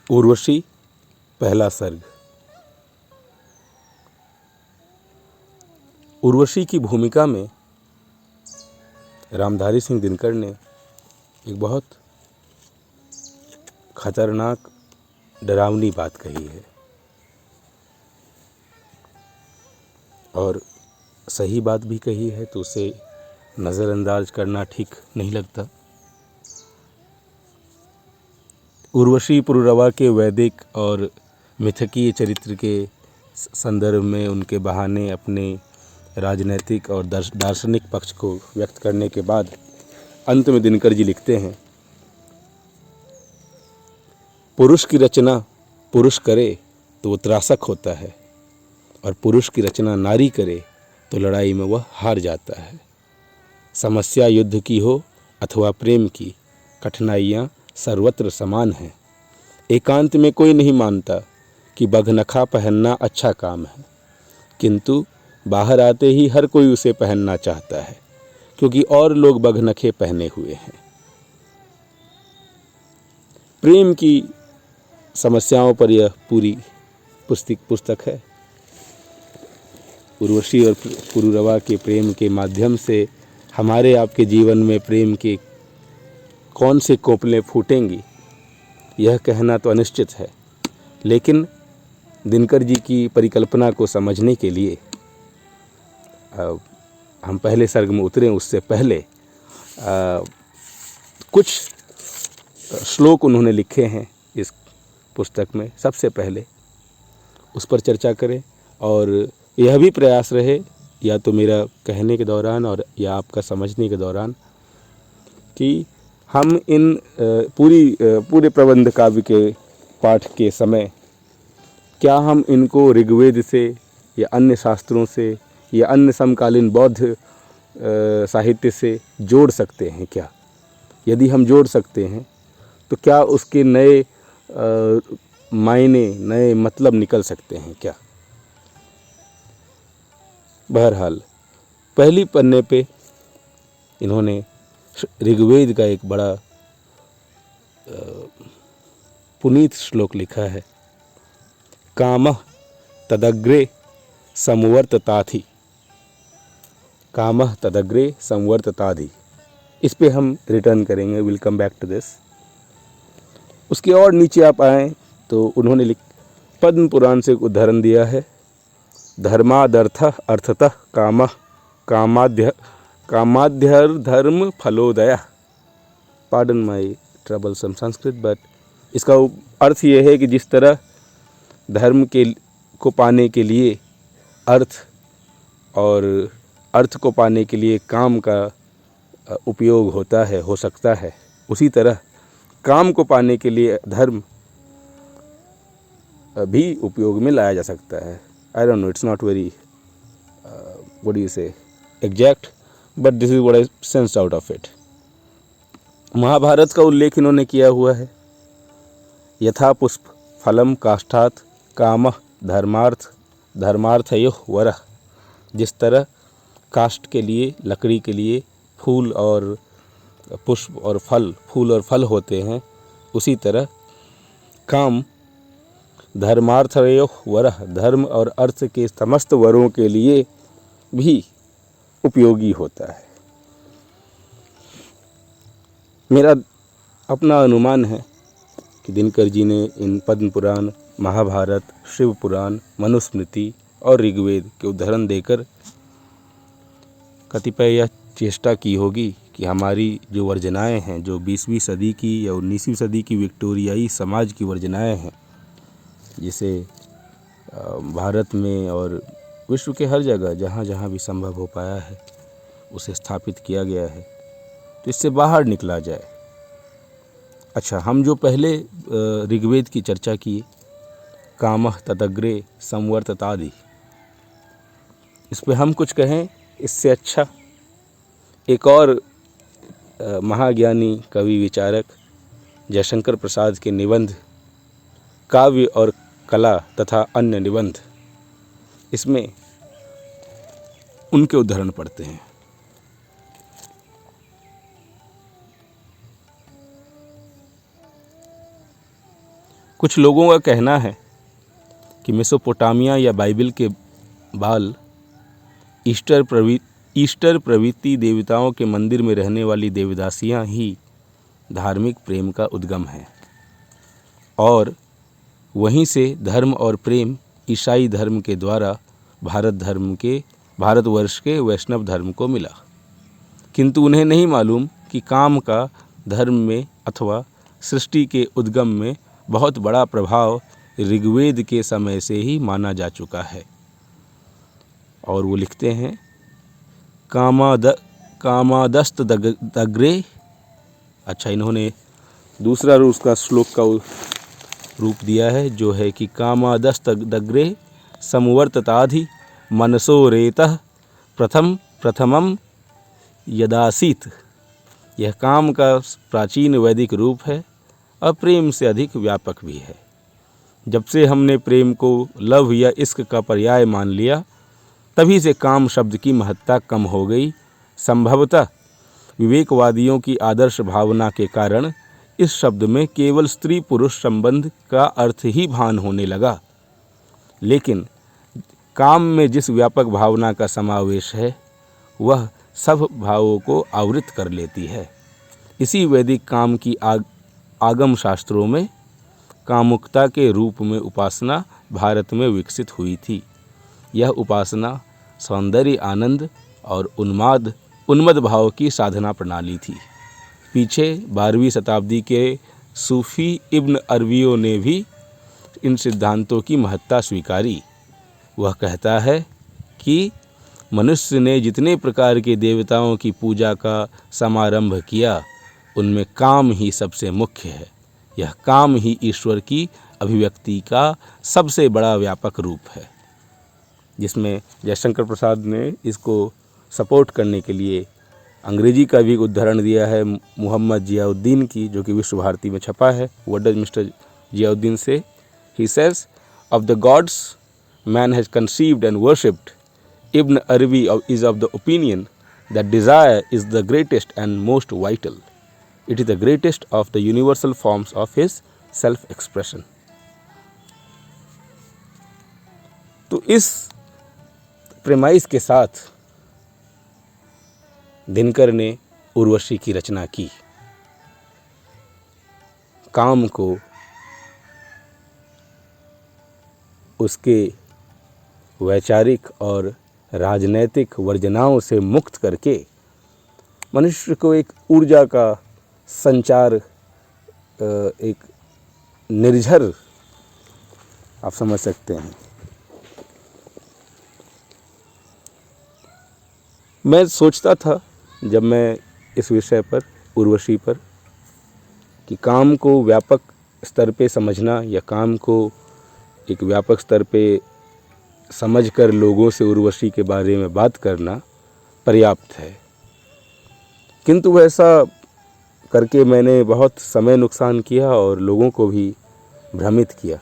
उर्वशी, पहला सर्ग। उर्वशी की भूमिका में रामधारी सिंह दिनकर ने एक बहुत खतरनाक, डरावनी बात कही है और सही बात भी कही है, तो उसे नज़रअंदाज करना ठीक नहीं लगता। उर्वशी पुरुरवा के वैदिक और मिथकीय चरित्र के संदर्भ में उनके बहाने अपने राजनैतिक और दार्शनिक पक्ष को व्यक्त करने के बाद अंत में दिनकर जी लिखते हैं, पुरुष की रचना पुरुष करे तो वो त्रासक होता है और पुरुष की रचना नारी करे तो लड़ाई में वह हार जाता है। समस्या युद्ध की हो अथवा प्रेम की, कठिनाइयाँ सर्वत्र समान हैं। एकांत में कोई नहीं मानता कि बघनखा पहनना अच्छा काम है, किंतु बाहर आते ही हर कोई उसे पहनना चाहता है क्योंकि और लोग बघनखे पहने हुए हैं। प्रेम की समस्याओं पर यह पूरी पुस्तक है। उर्वशी और पुरुरवा के प्रेम के माध्यम से हमारे आपके जीवन में प्रेम के कौन से कोपले फूटेंगी, यह कहना तो अनिश्चित है, लेकिन दिनकर जी की परिकल्पना को समझने के लिए हम पहले सर्ग में उतरें उससे पहले कुछ श्लोक उन्होंने लिखे हैं इस पुस्तक में। सबसे पहले उस पर चर्चा करें और यह भी प्रयास रहे, या तो मेरा कहने के दौरान और या आपका समझने के दौरान, कि हम इन पूरे प्रबंध काव्य के पाठ के समय क्या हम इनको ऋग्वेद से या अन्य शास्त्रों से या अन्य समकालीन बौद्ध साहित्य से जोड़ सकते हैं क्या? यदि हम जोड़ सकते हैं तो क्या उसके नए मायने, नए मतलब निकल सकते हैं क्या? बहरहाल पहली पन्ने पे इन्होंने ऋग्वेद का एक बड़ा पुनीत श्लोक लिखा है, कामः तदग्रे संवर्तताथि। कामः तदग्रे संवर्तताधि। इस पे हम रिटर्न करेंगे, will come back to this. उसके और नीचे आप आएँ तो उन्होंने पद्म पुराण से एक उदाहरण दिया है, धर्मादर्थः अर्थतः कामः कामाध्यर्धर्म फलोदय। Pardon my troublesome Sanskrit, but इसका अर्थ ये है कि जिस तरह धर्म को पाने के लिए अर्थ और अर्थ को पाने के लिए काम का उपयोग होता है, हो सकता है, उसी तरह काम को पाने के लिए धर्म भी उपयोग में लाया जा सकता है। I don't know, it's not very what do you say exact, but this is what I sensed out of it. Mahabharata का उल्लेख इन्होंने किया हुआ है, यथा पुष्प फलम काष्ठात् कामः धर्मार्थयोः वरः। जिस तरह काष्ठ के लिए, लकड़ी के लिए फूल और पुष्प और फल, फूल और फल होते हैं, उसी तरह काम धर्मार्थयोः वरः, धर्म और अर्थ के समस्त वरों के लिए भी उपयोगी होता है। मेरा अपना अनुमान है कि दिनकर जी ने इन पद्म पुराण, महाभारत, शिव पुराण, मनुस्मृति और ऋग्वेद के उदाहरण देकर कतिपय यह चेष्टा की होगी कि हमारी जो वर्जनाएं हैं, जो 20वीं सदी की या 19वीं सदी की विक्टोरियाई समाज की वर्जनाएं हैं, जिसे भारत में और विश्व के हर जगह जहाँ जहाँ भी संभव हो पाया है उसे स्थापित किया गया है, तो इससे बाहर निकला जाए। अच्छा, हम जो पहले ऋग्वेद की चर्चा की, कामः तदग्रे संवर्ततादि, इस पे हम कुछ कहें, इससे अच्छा एक और महाज्ञानी कवि विचारक जयशंकर प्रसाद के निबंध काव्य और कला तथा अन्य निबंध, इसमें उनके उदाहरण पढ़ते हैं। कुछ लोगों का कहना है कि मेसोपोटामिया या बाइबल के बाल ईस्टर प्रभृति देवताओं के मंदिर में रहने वाली देवदासियां ही धार्मिक प्रेम का उद्गम है और वहीं से धर्म और प्रेम ईसाई धर्म के द्वारा भारतवर्ष के वैष्णव धर्म को मिला। किंतु उन्हें नहीं मालूम कि काम का धर्म में अथवा सृष्टि के उद्गम में बहुत बड़ा प्रभाव ऋग्वेद के समय से ही माना जा चुका है। और वो लिखते हैं कामादस्त दग्रे। अच्छा, इन्होंने दूसरा उसका श्लोक का रूप दिया है जो है कि कामादस्त दग्रे समवर्तताधि मनसो रेतः प्रथमम यदासीत। यह काम का प्राचीन वैदिक रूप है और प्रेम से अधिक व्यापक भी है। जब से हमने प्रेम को लव या इश्क का पर्याय मान लिया तभी से काम शब्द की महत्ता कम हो गई। संभवतः विवेकवादियों की आदर्श भावना के कारण इस शब्द में केवल स्त्री पुरुष संबंध का अर्थ ही भान होने लगा, लेकिन काम में जिस व्यापक भावना का समावेश है वह सब भावों को आवृत कर लेती है। इसी वैदिक काम की आगम शास्त्रों में कामुकता के रूप में उपासना भारत में विकसित हुई थी। यह उपासना सौंदर्य, आनंद और उन्मद भाव की साधना प्रणाली थी। पीछे 12वीं शताब्दी के सूफी इब्न अरबियों ने भी इन सिद्धांतों की महत्ता स्वीकारी। वह कहता है कि मनुष्य ने जितने प्रकार के देवताओं की पूजा का समारंभ किया उनमें काम ही सबसे मुख्य है। यह काम ही ईश्वर की अभिव्यक्ति का सबसे बड़ा व्यापक रूप है। जिसमें जयशंकर प्रसाद ने इसको सपोर्ट करने के लिए अंग्रेजी का भी उदाहरण दिया है मोहम्मद जियाउद्दीन की, जो कि विश्व भारती में छपा है। What does mister Ziauddin say? He says of the gods man has conceived and worshipped. Ibn Arabi is of the opinion that desire is the greatest and most vital. It is the greatest of the universal forms of his self-expression. तो इस premise के साथ दिनकर ने उर्वशी की रचना की। काम को उसके वैचारिक और राजनैतिक वर्जनाओं से मुक्त करके मनुष्य को एक ऊर्जा का संचार, एक निर्झर, आप समझ सकते हैं। मैं सोचता था जब मैं इस विषय पर, उर्वशी पर, कि काम को व्यापक स्तर पे समझना या काम को एक व्यापक स्तर पे समझकर लोगों से उर्वशी के बारे में बात करना पर्याप्त है। किंतु वैसा करके मैंने बहुत समय नुकसान किया और लोगों को भी भ्रमित किया,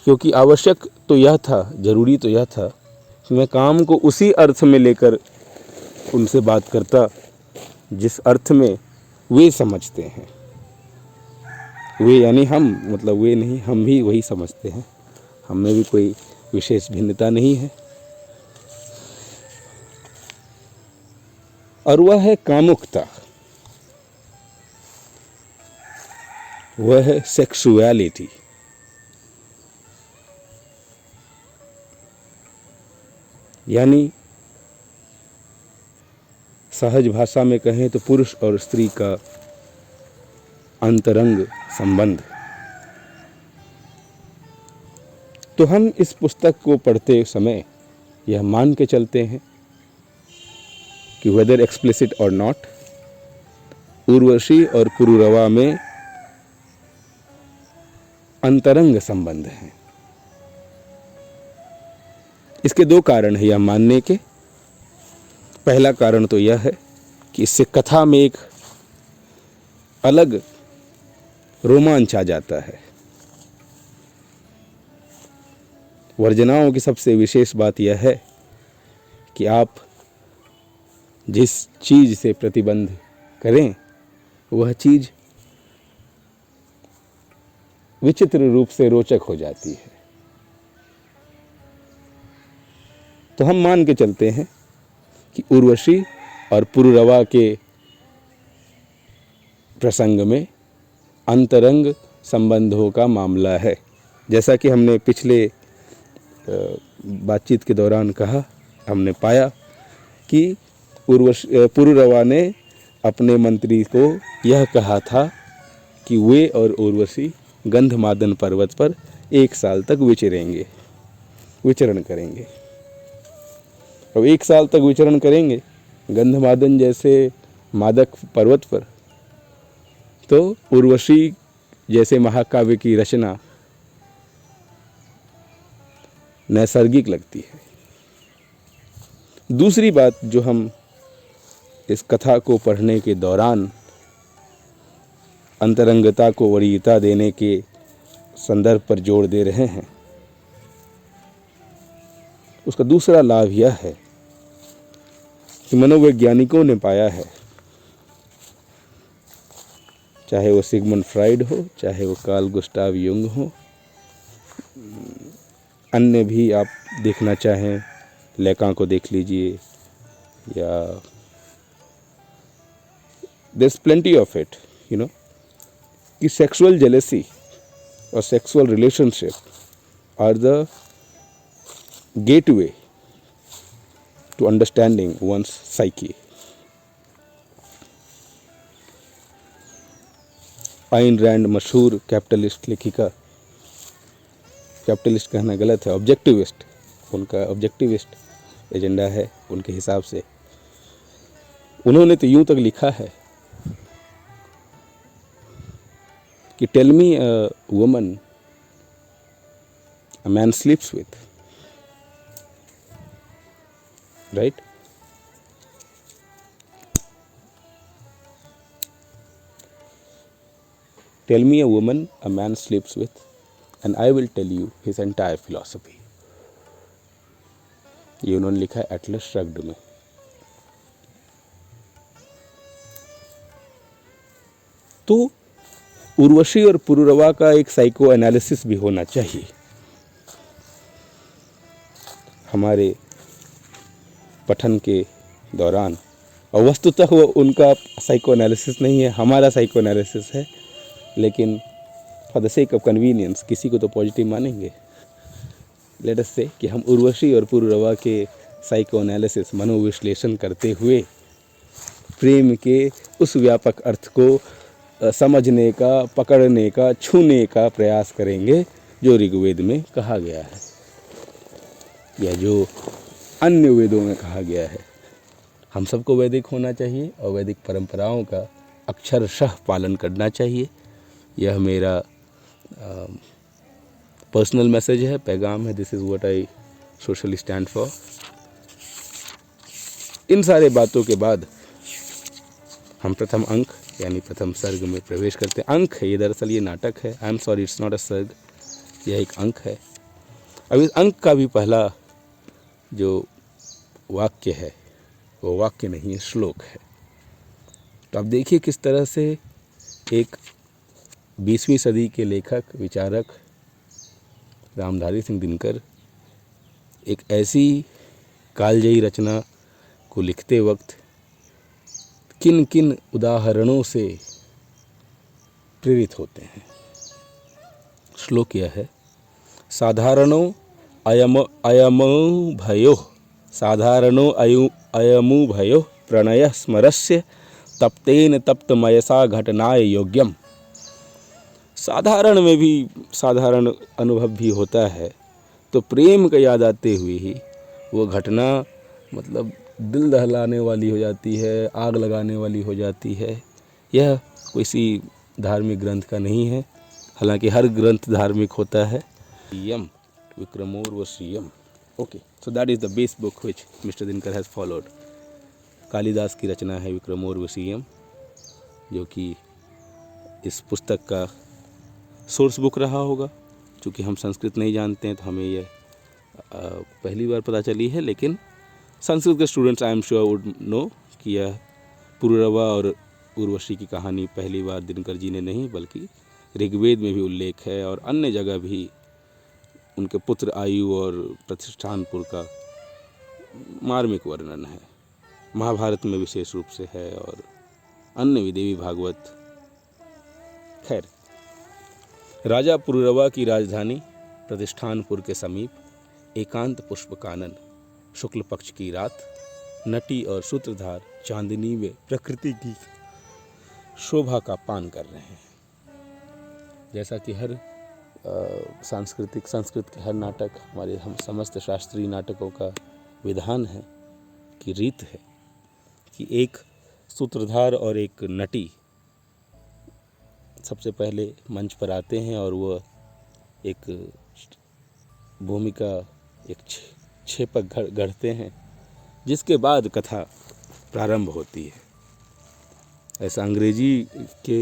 क्योंकि आवश्यक तो यह था, ज़रूरी तो यह था कि मैं काम को उसी अर्थ में लेकर उनसे बात करता जिस अर्थ में वे समझते हैं। वे यानी हम, मतलब वे नहीं, हम भी वही समझते हैं। हम में भी कोई विशेष भिन्नता नहीं है। और वह है कामुकता, वह है सेक्सुअलिटी। यानी सहज भाषा में कहें तो पुरुष और स्त्री का अंतरंग संबंध। तो हम इस पुस्तक को पढ़ते समय यह मान के चलते हैं कि वेदर एक्सप्लिसिट और नॉट, उर्वशी और पुरुरवा में अंतरंग संबंध है। इसके दो कारण हैं यह मानने के। पहला कारण तो यह है कि इससे कथा में एक अलग रोमांच आ जाता है। वर्जनाओं की सबसे विशेष बात यह है कि आप जिस चीज़ से प्रतिबंध करें वह चीज़ विचित्र रूप से रोचक हो जाती है। तो हम मान के चलते हैं कि उर्वशी और पुरुरवा के प्रसंग में अंतरंग संबंधों का मामला है। जैसा कि हमने पिछले बातचीत के दौरान कहा, हमने पाया कि पुरुरवा ने अपने मंत्री को यह कहा था कि वे और उर्वशी गंधमादन पर्वत पर 1 साल तक विचरण करेंगे। अब 1 साल तक विचरण करेंगे गंधमादन जैसे मादक पर्वत पर, तो उर्वशी जैसे महाकाव्य की रचना नैसर्गिक लगती है। दूसरी बात जो हम इस कथा को पढ़ने के दौरान अंतरंगता को वरीयता देने के संदर्भ पर जोर दे रहे हैं, उसका दूसरा लाभ यह है कि मनोवैज्ञानिकों ने पाया है, चाहे वो सिगमंड फ्राइड हो, चाहे वो कार्ल गुस्ताव युंग हो, अन्य भी आप देखना चाहें, लेका को देख लीजिए, या there's plenty of it, कि सेक्सुअल जेलेसी और sexual relationship are the gateway to understanding one's psyche. Ayn Rand मशहूर कैपिटलिस्ट लेखिका, कैपिटलिस्ट कहना गलत है, ऑब्जेक्टिविस्ट, उनका ऑब्जेक्टिविस्ट एजेंडा है उनके हिसाब से। उन्होंने तो यूं तक लिखा है कि tell me a woman a man sleeps with, right? Tell me a woman a man sleeps with and I will tell you his entire philosophy. ये उन्होंने लिखा है एटलस श्रग्ड में। तो उर्वशी और पुरुरवा का एक साइको एनालिसिस भी होना चाहिए हमारे पठन के दौरान, और वस्तुतः वो उनका साइको एनालिसिस नहीं है, हमारा साइको एनालिसिस है, लेकिन for the sake of convenience किसी को तो पॉजिटिव मानेंगे। लेट अस से कि हम उर्वशी और पुरुरवा के साइको एनालिसिस, मनोविश्लेषण करते हुए प्रेम के उस व्यापक अर्थ को समझने का, पकड़ने का, छूने का प्रयास करेंगे जो ऋग्वेद में कहा गया है या जो अन्य वेदों में कहा गया है। हम सबको वैदिक होना चाहिए और वैदिक परंपराओं का अक्षरशः पालन करना चाहिए। यह मेरा पर्सनल मैसेज है, पैगाम है। This is what I socially stand for. इन सारे बातों के बाद हम प्रथम अंक यानी प्रथम सर्ग में प्रवेश करते हैं। अंक है ये, दरअसल ये नाटक है। I am sorry, it's not a सर्ग, यह एक अंक है। अब इस अंक का भी पहला जो वाक्य है वो वाक्य नहीं है, श्लोक है। तो आप देखिए किस तरह से एक 20वीं सदी के लेखक, विचारक रामधारी सिंह दिनकर एक ऐसी कालजयी रचना को लिखते वक्त किन किन उदाहरणों से प्रेरित होते हैं। श्लोक यह है, साधारणो अयमु भयो, साधारणो अयमु भयो प्रणय स्मरस्य तप्तेन तप्तमयसा घटनाय योग्यम। साधारण में भी साधारण अनुभव भी होता है, तो प्रेम का याद आते हुए ही वो घटना मतलब दिल दहलाने वाली हो जाती है, आग लगाने वाली हो जाती है। यह किसी धार्मिक ग्रंथ का नहीं है, हालांकि हर ग्रंथ धार्मिक होता है। यम Vikramorvashiyam, okay, so that is the base book which mister Dinkar has followed. Kalidasa की रचना है विक्रमोर्वशीयम, जो कि इस पुस्तक का सोर्स बुक रहा होगा। चूँकि हम संस्कृत नहीं जानते हैं तो हमें यह पहली बार पता चली है, लेकिन संस्कृत के students I am sure would know कि यह पुरुरवा और उर्वशी की कहानी पहली बार दिनकर जी ने नहीं बल्कि ऋग्वेद में भी उल्लेख है और अन्य जगह भी उनके पुत्र आयु और प्रतिष्ठानपुर का मार्मिक वर्णन है। महाभारत में विशेष रूप से है और अन्य भी देवी भागवत। खैर, राजा पुरुरवा की राजधानी प्रतिष्ठानपुर के समीप एकांत पुष्प कानन, शुक्ल पक्ष की रात, नटी और सूत्रधार चांदनी में प्रकृति की शोभा का पान कर रहे हैं। जैसा कि हर संस्कृत के हर नाटक, हम समस्त शास्त्रीय नाटकों का विधान है कि रीत है कि एक सूत्रधार और एक नटी सबसे पहले मंच पर आते हैं और वह एक भूमिका, एक छेपक गढ़ते हैं, जिसके बाद कथा प्रारंभ होती है। ऐसा अंग्रेजी के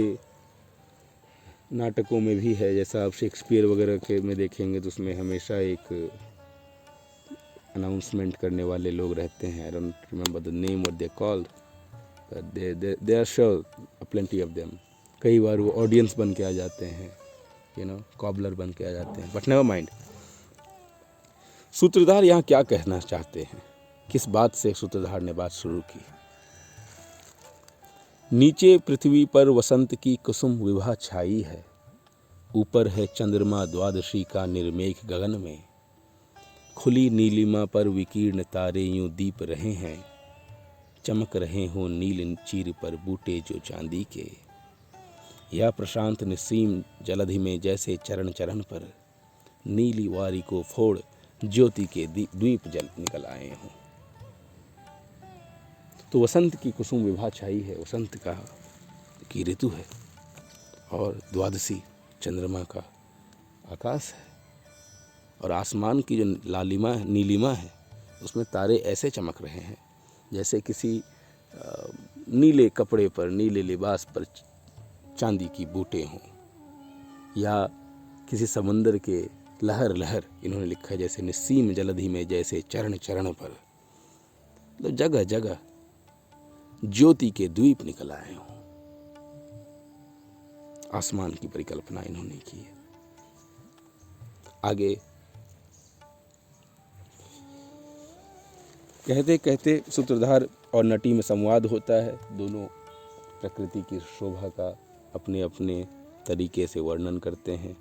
नाटकों में भी है। जैसा आप शेक्सपियर वगैरह के में देखेंगे तो उसमें हमेशा एक अनाउंसमेंट करने वाले लोग रहते हैं। I don't remember the name what they called, but they are sure plenty of them. कई बार वो ऑडियंस बन के आ जाते हैं, कॉबलर बन के आ जाते हैं, बट नेवर माइंड। सूत्रधार यहाँ क्या कहना चाहते हैं, किस बात से सूत्रधार ने बात शुरू की। नीचे पृथ्वी पर वसंत की कुसुम विभा छाई है, ऊपर है चंद्रमा द्वादशी का निर्मेघ गगन में, खुली नीलिमा पर विकीर्ण तारे यूं दीप रहे हैं, चमक रहे हों नील चीर पर बूटे जो चांदी के, या प्रशांत निसीम जलधि में जैसे चरण चरण पर नीली वारी को फोड़ ज्योति के द्वीप जल निकल आए हों। तो वसंत की कुसुम विभा छाई है, वसंत की ऋतु है और द्वादशी चंद्रमा का आकाश है और आसमान की जो नीलिमा है उसमें तारे ऐसे चमक रहे हैं जैसे किसी नीले कपड़े पर, नीले लिबास पर चांदी की बूटे हों, या किसी समंदर के लहर लहर, इन्होंने लिखा है जैसे निस्सीम जलधि में जैसे चरण चरण पर, मतलब जगह जगह ज्योति के द्वीप निकल आए हों। आसमान की परिकल्पना इन्होंने की है। आगे कहते कहते सूत्रधार और नटी में संवाद होता है। दोनों प्रकृति की शोभा का अपने अपने तरीके से वर्णन करते हैं।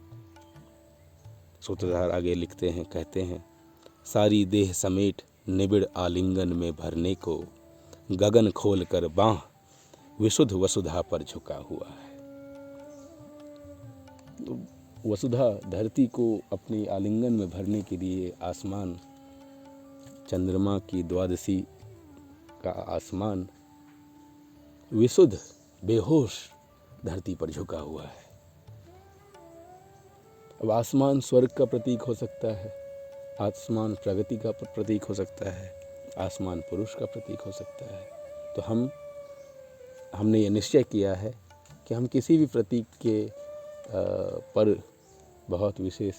सूत्रधार आगे लिखते हैं, कहते हैं, सारी देह समेट निबिड़ आलिंगन में भरने को गगन खोल कर बाँह विशुद्ध वसुधा पर झुका हुआ है। तो वसुधा धरती को अपनी आलिंगन में भरने के लिए आसमान, चंद्रमा की द्वादशी का आसमान विशुद्ध बेहोश धरती पर झुका हुआ है। अब आसमान स्वर्ग का प्रतीक हो सकता है, आसमान प्रगति का प्रतीक हो सकता है, आसमान पुरुष का प्रतीक हो सकता है। तो हमने ये निश्चय किया है कि हम किसी भी प्रतीक के पर बहुत विशेष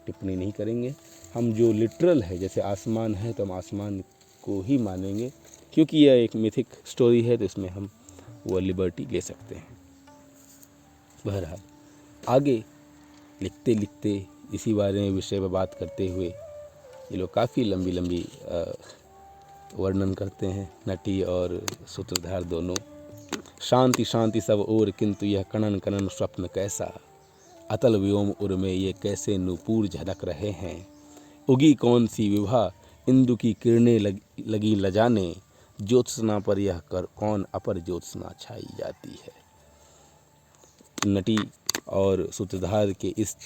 टिप्पणी नहीं करेंगे। हम जो लिटरल है, जैसे आसमान है तो हम आसमान को ही मानेंगे, क्योंकि यह एक मिथिक स्टोरी है तो इसमें हम वो लिबर्टी ले सकते हैं। बहरहाल आगे लिखते लिखते इसी बारे में विषय पर बात करते हुए ये लोग काफ़ी लंबी लंबी वर्णन करते हैं, नटी और सूत्रधार दोनों। शांति शांति सब ओर किंतु यह कणन कणन स्वप्न कैसा, अतल व्योम उर में ये कैसे नूपुर झलक रहे हैं, उगी कौन सी विभा इंदु की किरणें लगी लजाने, ज्योत्सना पर यह कर कौन अपर ज्योत्सना छाई जाती है। नटी और सूत्रधार के इस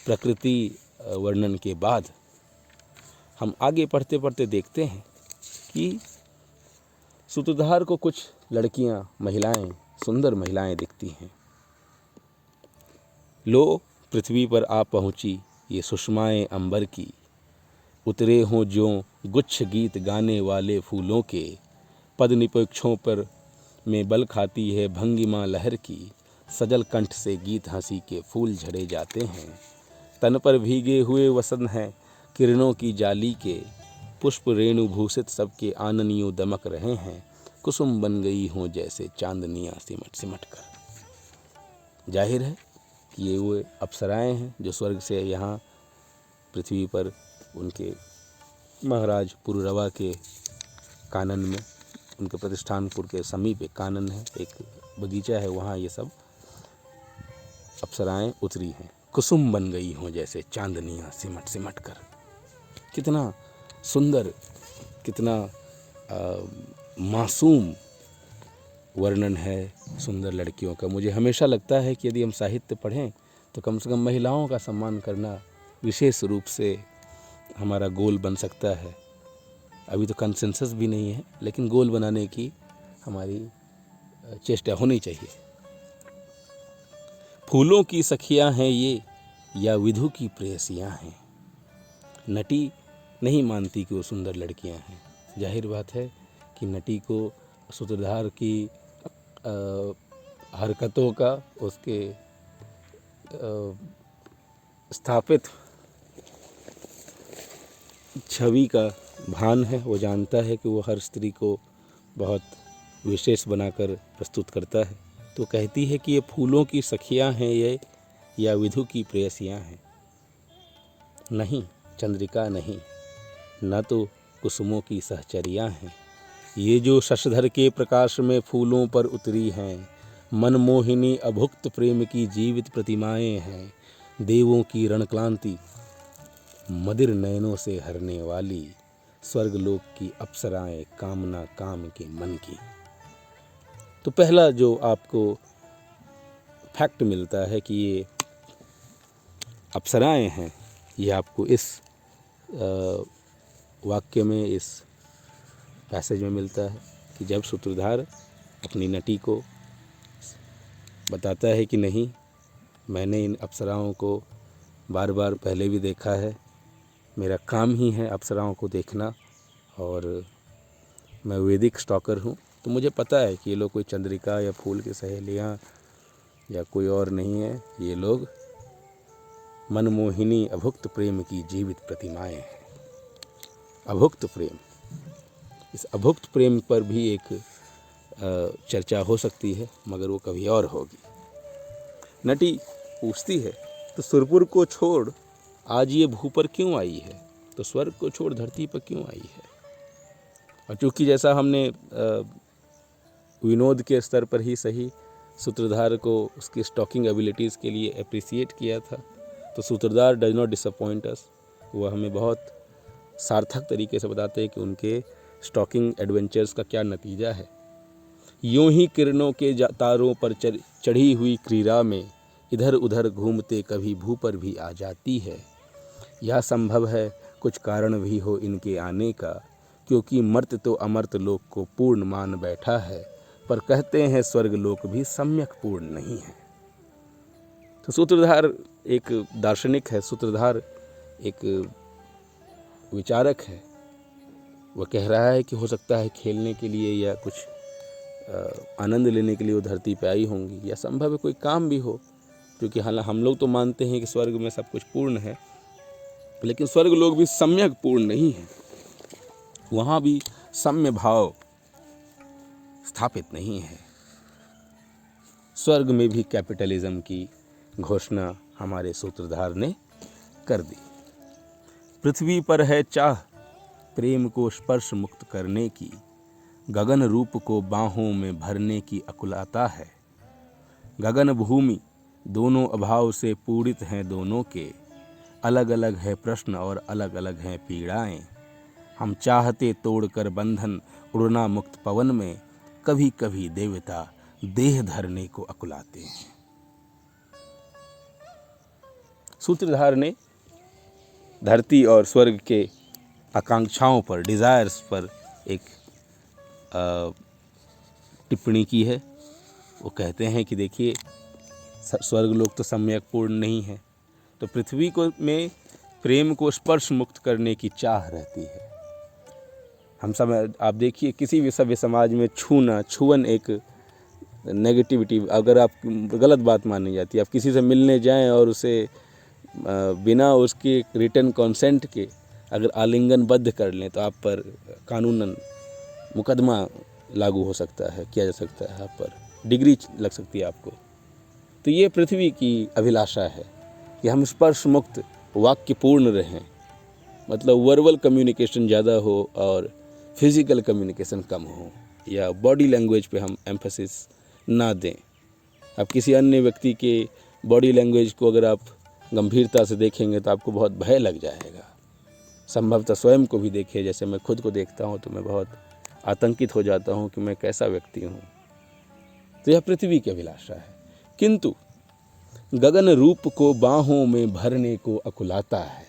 प्रकृति वर्णन के बाद हम आगे पढ़ते पढ़ते देखते हैं कि सूत्रधार को कुछ लड़कियां, महिलाएं, सुंदर महिलाएं दिखती हैं। लो पृथ्वी पर आ पहुंची ये सुषमाएं अंबर की, उतरे हों ज्यों गुच्छ गीत गाने वाले फूलों के, पद निपक्षों पर में बल खाती है भंगिमा लहर की, सजल कंठ से गीत हंसी के फूल झड़े जाते हैं, तन पर भीगे हुए वसन हैं किरणों की जाली के, पुष्प रेणु भूषित सबके आननियों दमक रहे हैं, कुसुम बन गई हों जैसे चांदनियाँ सिमट सिमट कर। जाहिर है कि ये वो अप्सराएं हैं जो स्वर्ग से यहाँ पृथ्वी पर उनके महाराज पुरुरवा के कानन में, उनके प्रतिष्ठानपुर के समीप एक कानन है, एक बगीचा है, वहाँ ये सब अप्सराएं उतरी हैं। कुसुम बन गई हों जैसे चांदनियाँ सिमट सिमट कर। कितना सुंदर, कितना मासूम वर्णन है सुंदर लड़कियों का। मुझे हमेशा लगता है कि यदि हम साहित्य पढ़ें तो कम से कम महिलाओं का सम्मान करना विशेष रूप से हमारा गोल बन सकता है। अभी तो कंसेंसस भी नहीं है, लेकिन गोल बनाने की हमारी चेष्टा होनी चाहिए। फूलों की सखियां हैं ये या विधु की प्रेयसियां हैं। नटी नहीं मानती कि वो सुंदर लड़कियां हैं। जाहिर बात है कि नटी को सूत्रधार की हरकतों का, उसके स्थापित छवि का भान है। वो जानता है कि वो हर स्त्री को बहुत विशेष बनाकर प्रस्तुत करता है। तो कहती है कि ये फूलों की सखियां हैं ये या विधु की प्रेयसियां हैं। नहीं चंद्रिका नहीं, न तो कुसुमों की सहचरियां हैं। ये जो शशधर के प्रकाश में फूलों पर उतरी हैं, मनमोहिनी अभुक्त प्रेम की जीवित प्रतिमाएं हैं। देवों की रणक्लांति मदिर नयनों से हरने वाली स्वर्गलोक की अप्सराएं, कामना काम के मन की। तो पहला जो आपको फैक्ट मिलता है कि ये अप्सराएं हैं, ये आपको इस वाक्य में, इस पैसेज में मिलता है कि जब सूत्रधार अपनी नटी को बताता है कि नहीं, मैंने इन अप्सराओं को बार बार पहले भी देखा है, मेरा काम ही है अप्सराओं को देखना, और मैं वैदिक स्टॉकर हूँ, तो मुझे पता है कि ये लोग कोई चंद्रिका या फूल की सहेलियाँ या कोई और नहीं है। ये लोग मनमोहिनी अभुक्त प्रेम की जीवित प्रतिमाएं हैं। अभुक्त प्रेम, इस अभुक्त प्रेम पर भी एक चर्चा हो सकती है, मगर वो कभी और होगी। नटी पूछती है, तो सुरपुर को छोड़ आज ये भू पर क्यों आई है? तो स्वर्ग को छोड़ धरती पर क्यों आई है? और चूँकि जैसा हमने विनोद के स्तर पर ही सही सूत्रधार को उसकी स्टॉकिंग एबिलिटीज़ के लिए अप्रिसिएट किया था, तो सूत्रधार डज नॉट डिसअपॉइंट अस। वह हमें बहुत सार्थक तरीके से बताते हैं कि उनके स्टॉकिंग एडवेंचर्स का क्या नतीजा है। यूं ही किरणों के तारों पर चढ़ी हुई क्रीड़ा में इधर उधर घूमते कभी भू पर भी आ जाती है। यह संभव है कुछ कारण भी हो इनके आने का, क्योंकि मर्त तो अमर्त लोक को पूर्ण मान बैठा है, पर कहते हैं स्वर्ग लोक भी सम्यक पूर्ण नहीं है। तो सूत्रधार एक दार्शनिक है, सूत्रधार एक विचारक है। वह कह रहा है कि हो सकता है खेलने के लिए या कुछ आनंद लेने के लिए वो धरती पे आई होंगी, या संभव है कोई काम भी हो, क्योंकि हालांकि हम लोग तो मानते हैं कि स्वर्ग में सब कुछ पूर्ण है, लेकिन स्वर्ग लोग भी सम्यक पूर्ण नहीं है। वहाँ भी सम्य भाव स्थापित नहीं है। स्वर्ग में भी कैपिटलिज्म की घोषणा हमारे सूत्रधार ने कर दी। पृथ्वी पर है चाह प्रेम को स्पर्श मुक्त करने की, गगन रूप को बाहों में भरने की अकुलाता है। गगन भूमि दोनों अभाव से पीड़ित हैं दोनों के, अलग अलग है प्रश्न और अलग अलग हैं पीड़ाएं। हम चाहते तोड़कर बंधन उड़ना मुक्त पवन में, कभी कभी देवता देह धरने को अकुलाते हैं। सूत्रधार ने धरती और स्वर्ग के आकांक्षाओं पर, डिज़ायर्स पर एक टिप्पणी की है। वो कहते हैं कि देखिए, स्वर्ग लोक तो सम्यक पूर्ण नहीं है, तो पृथ्वी को में प्रेम को स्पर्श मुक्त करने की चाह रहती है। हम सब, आप देखिए, किसी भी सभ्य समाज में छुअन एक नेगेटिविटी, अगर आप गलत बात मानी जाती है। आप किसी से मिलने जाएं और उसे बिना उसके रिटर्न कॉन्सेंट के अगर आलिंगनबद्ध कर लें, तो आप पर कानूनन मुकदमा लागू हो सकता है, किया जा सकता है, आप पर डिग्री लग सकती है आपको। तो ये पृथ्वी की अभिलाषा है कि हम स्पर्श मुक्त वाक्यपूर्ण रहें, मतलब वर्बल कम्युनिकेशन ज़्यादा हो और फिज़िकल कम्युनिकेशन कम हो, या बॉडी लैंग्वेज पे हम एम्फेसिस ना दें। अब किसी अन्य व्यक्ति के बॉडी लैंग्वेज को अगर आप गंभीरता से देखेंगे तो आपको बहुत भय लग जाएगा। संभवतः स्वयं को भी देखिए, जैसे मैं खुद को देखता हूँ तो मैं बहुत आतंकित हो जाता हूँ कि मैं कैसा व्यक्ति हूँ। तो यह पृथ्वी की अभिलाषा है। किंतु गगन रूप को बाहों में भरने को अकुलाता है।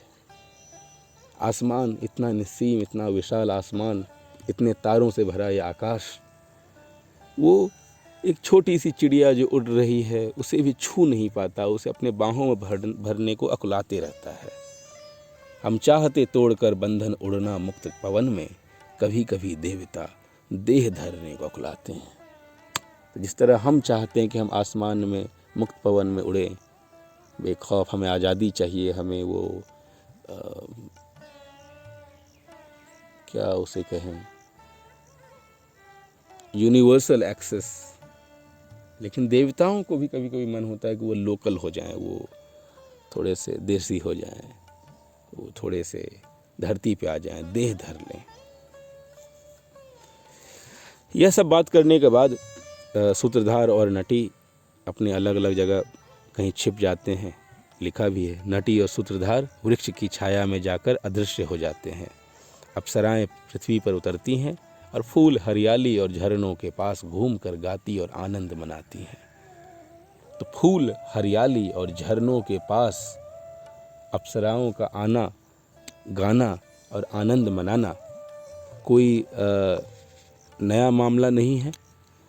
आसमान इतना निस्सीम, इतना विशाल आसमान, इतने तारों से भरा ये आकाश, वो एक छोटी सी चिड़िया जो उड़ रही है उसे भी छू नहीं पाता, उसे अपने बाहों में भरने को अकुलाते रहता है। हम चाहते तोड़कर बंधन उड़ना मुक्त पवन में, कभी कभी देवता देह धरने को अकुलाते हैं। तो जिस तरह हम चाहते हैं कि हम आसमान में मुक्त पवन में उड़ें बेखौफ, हमें आज़ादी चाहिए, हमें वो क्या उसे कहें, यूनिवर्सल एक्सेस। लेकिन देवताओं को भी कभी कभी मन होता है कि वो लोकल हो जाएं, वो थोड़े से देसी हो जाएं, वो थोड़े से धरती पे आ जाएं, देह धर लें। यह सब बात करने के बाद सूत्रधार और नटी अपने अलग अलग जगह कहीं छिप जाते हैं। लिखा भी है, नटी और सूत्रधार वृक्ष की छाया में जाकर अदृश्य हो जाते हैं। अप्सराएं पृथ्वी पर उतरती हैं और फूल हरियाली और झरनों के पास घूमकर गाती और आनंद मनाती हैं। तो फूल हरियाली और झरनों के पास अप्सराओं का आना, गाना और आनंद मनाना कोई नया मामला नहीं है।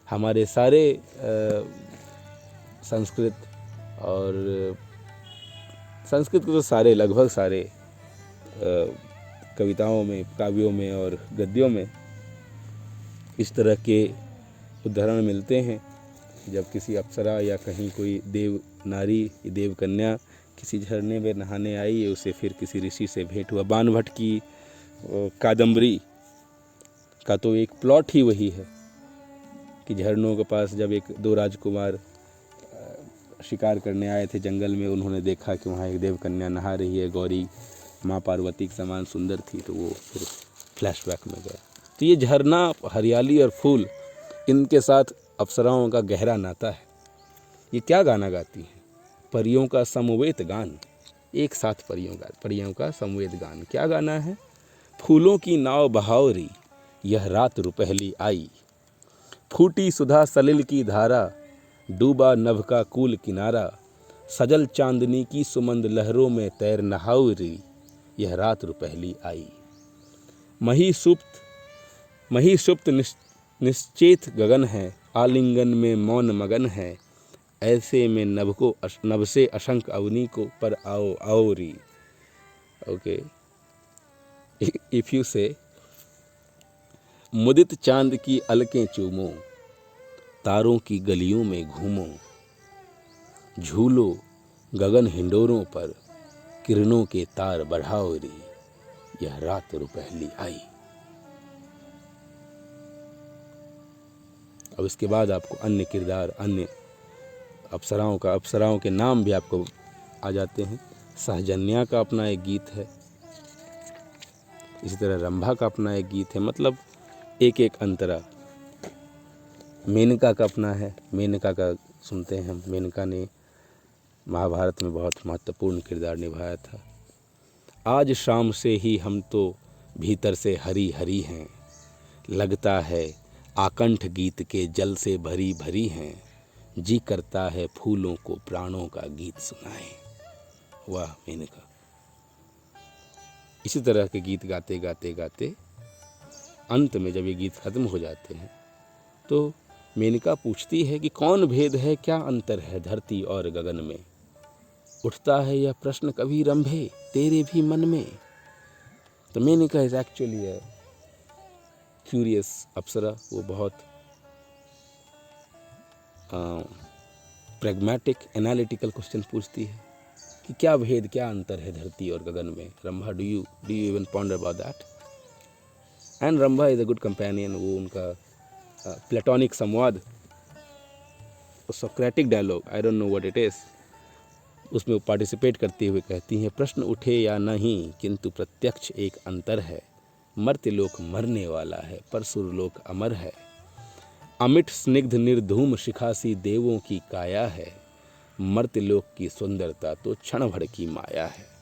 हमारे सारे संस्कृत के तो सारे, लगभग सारे कविताओं में, काव्यों में और गद्यों में इस तरह के उदाहरण मिलते हैं। जब किसी अप्सरा या कहीं कोई देव नारी, देव कन्या किसी झरने में नहाने आई, उसे फिर किसी ऋषि से भेंट हुआ। बाणभट्ट की कादम्बरी का तो एक प्लॉट ही वही है कि झरनों के पास जब दो राजकुमार शिकार करने आए थे जंगल में, उन्होंने देखा कि वहाँ एक देव कन्या नहा रही है, गौरी माँ पार्वती के समान सुंदर थी, तो वो फिर फ्लैशबैक में गया। तो ये झरना, हरियाली और फूल, इनके साथ अप्सराओं का गहरा नाता है। ये क्या गाना गाती हैं? परियों का समवेत गान, एक साथ परियों का समवेत गान। क्या गाना है? फूलों की नाव बहावरी, यह रात रुपहली आई, फूटी सुधा सलिल की धारा, डूबा नभ का कूल किनारा, सजल चांदनी की सुमंद लहरों में तैर नहावरी, यह रात रुपहली आई। मही सुप्त निश्चेत गगन है, आलिंगन में मौन मगन है, ऐसे में नभ से अशंक अवनी को पर आओ आओरी। ओके, इफ यू से मुदित चांद की अलकें चूमो, तारों की गलियों में घूमो, झूलो गगन हिंडोरों पर, किरणों के तार बढ़ाओ रे, यह रात रुपहली आई। अब इसके बाद आपको अन्य किरदार, अन्य अप्सराओं के नाम भी आपको आ जाते हैं। सहजन्या का अपना एक गीत है, इसी तरह रंभा का अपना एक गीत है, मतलब एक एक अंतरा। मेनका का अपना है, मेनका का सुनते हैं हम। मेनका ने महाभारत में बहुत महत्वपूर्ण किरदार निभाया था। आज शाम से ही हम तो भीतर से हरी हरी हैं, लगता है आकंठ गीत के जल से भरी भरी हैं, जी करता है फूलों को प्राणों का गीत सुनाए। वाह मेनका। इसी तरह के गीत गाते गाते गाते अंत में जब ये गीत खत्म हो जाते हैं तो मेनका पूछती है कि कौन भेद है, क्या अंतर है धरती और गगन में। उठता है यह प्रश्न कभी रंभे तेरे भी मन में। तो Menaka is actually a curious apsara. वो बहुत प्रैग्मेटिक एनालिटिकल क्वेश्चन पूछती है कि क्या भेद, क्या अंतर है धरती और गगन में। Rambha, do you even ponder about that? And Rambha is a good companion. वो उनका प्लेटोनिक संवाद Socratic dialogue, I don't know what it is, उसमें वो पार्टिसिपेट करते हुए कहती हैं, प्रश्न उठे या नहीं किंतु प्रत्यक्ष एक अंतर है, मर्त्यलोक मरने वाला है पर सुरलोक अमर है, अमिट स्निग्ध निर्धूम शिखासी देवों की काया है, मर्त्यलोक की सुंदरता तो क्षण भर की माया है।